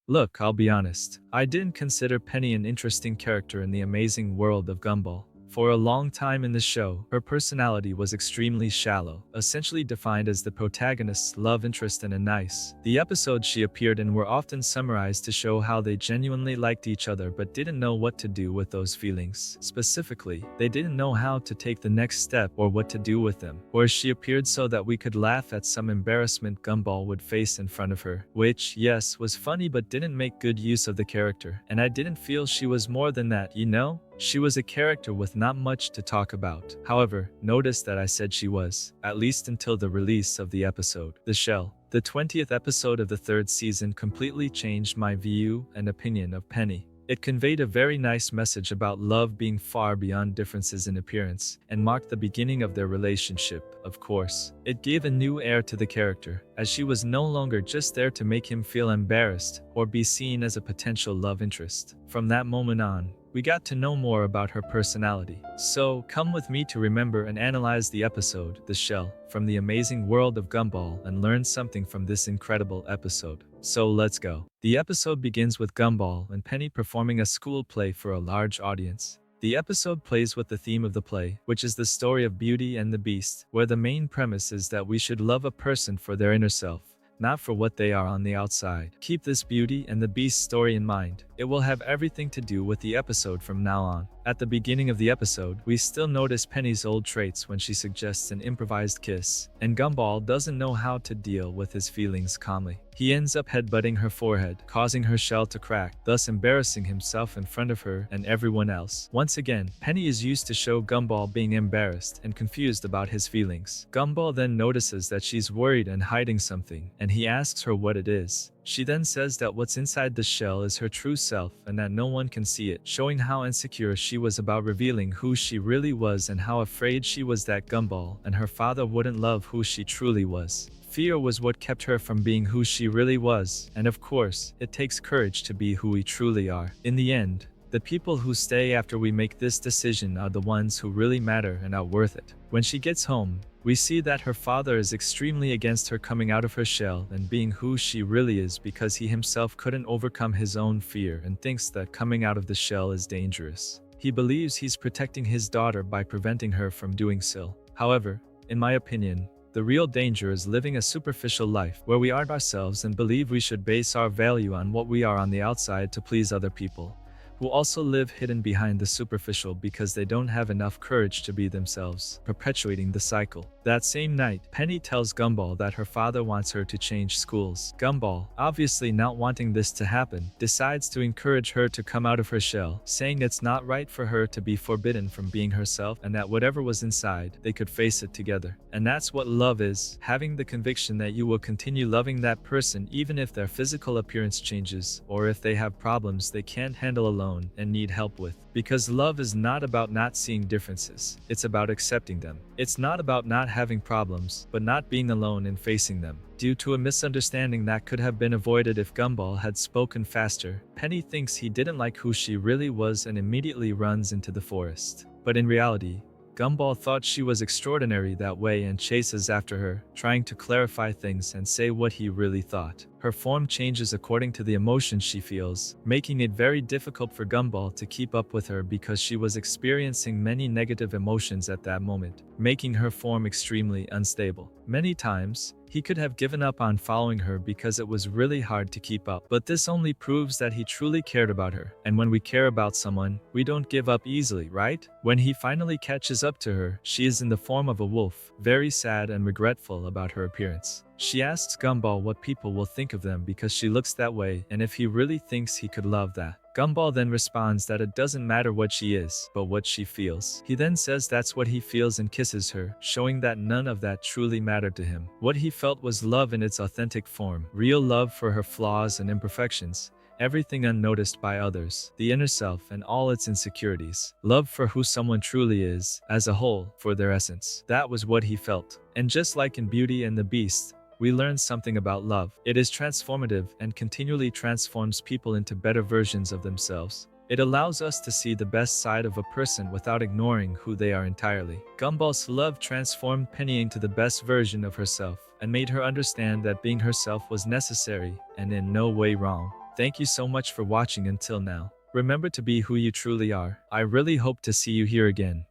Look, I'll be honest. I didn't consider Penny an interesting character in the amazing world of Gumball. For a long time in the show, her personality was extremely shallow, essentially defined as the protagonist's love interest and a nice. The episodes she appeared in were often summarized to show how they genuinely liked each other but didn't know what to do with those feelings. Specifically, they didn't know how to take the next step or what to do with them. Or she appeared so that we could laugh at some embarrassment Gumball would face in front of her, which, yes, was funny but didn't make good use of the character. And I didn't feel she was more than that, you know? She was a character with not much to talk about. However, notice that I said she was, at least until the release of the episode. The Shell. The 20th episode of the third season completely changed my view and opinion of Penny. It conveyed a very nice message about love being far beyond differences in appearance, and marked the beginning of their relationship, of course. It gave a new air to the character, as she was no longer just there to make him feel embarrassed, or be seen as a potential love interest. From that moment on, we got to know more about her personality. So, come with me to remember and analyze the episode, The Shell, from the amazing world of Gumball and learn something from this incredible episode. So let's go. The episode begins with Gumball and Penny performing a school play for a large audience. The episode plays with the theme of the play, which is the story of Beauty and the Beast, where the main premise is that we should love a person for their inner self, not for what they are on the outside. Keep this Beauty and the Beast story in mind. It will have everything to do with the episode from now on. At the beginning of the episode, we still notice Penny's old traits when she suggests an improvised kiss, and Gumball doesn't know how to deal with his feelings calmly. He ends up headbutting her forehead, causing her shell to crack, thus embarrassing himself in front of her and everyone else. Once again, Penny is used to show Gumball being embarrassed and confused about his feelings. Gumball then notices that she's worried and hiding something, and he asks her what it is. She then says that what's inside the shell is her true self and that no one can see it, showing how insecure she was about revealing who she really was and how afraid she was that Gumball and her father wouldn't love who she truly was. Fear was what kept her from being who she really was, and of course, it takes courage to be who we truly are. In the end, the people who stay after we make this decision are the ones who really matter and are worth it. When she gets home, we see that her father is extremely against her coming out of her shell and being who she really is because he himself couldn't overcome his own fear and thinks that coming out of the shell is dangerous. He believes he's protecting his daughter by preventing her from doing so. However, in my opinion, the real danger is living a superficial life where we aren't ourselves and believe we should base our value on what we are on the outside to please other people, who also live hidden behind the superficial because they don't have enough courage to be themselves, perpetuating the cycle. That same night, Penny tells Gumball that her father wants her to change schools. Gumball, obviously not wanting this to happen, decides to encourage her to come out of her shell, saying it's not right for her to be forbidden from being herself and that whatever was inside, they could face it together. And that's what love is, having the conviction that you will continue loving that person even if their physical appearance changes or if they have problems they can't handle alone and need help with. Because love is not about not seeing differences, it's about accepting them. It's not about not having problems, but not being alone in facing them. Due to a misunderstanding that could have been avoided if Gumball had spoken faster, Penny thinks he didn't like who she really was and immediately runs into the forest. But in reality, Gumball thought she was extraordinary that way and chases after her, trying to clarify things and say what he really thought. Her form changes according to the emotions she feels, making it very difficult for Gumball to keep up with her because she was experiencing many negative emotions at that moment, making her form extremely unstable. Many times, he could have given up on following her because it was really hard to keep up, but this only proves that he truly cared about her. And when we care about someone, we don't give up easily, right? When he finally catches up to her, she is in the form of a wolf, very sad and regretful about her appearance. She asks Gumball what people will think of them because she looks that way and if he really thinks he could love that. Gumball then responds that it doesn't matter what she is, but what she feels. He then says that's what he feels and kisses her, showing that none of that truly mattered to him. What he felt was love in its authentic form, real love for her flaws and imperfections, everything unnoticed by others, the inner self and all its insecurities, love for who someone truly is, as a whole, for their essence. That was what he felt. And just like in Beauty and the Beast, we learn something about love. It is transformative and continually transforms people into better versions of themselves. It allows us to see the best side of a person without ignoring who they are entirely. Gumball's love transformed Penny into the best version of herself and made her understand that being herself was necessary and in no way wrong. Thank you so much for watching until now. Remember to be who you truly are. I really hope to see you here again.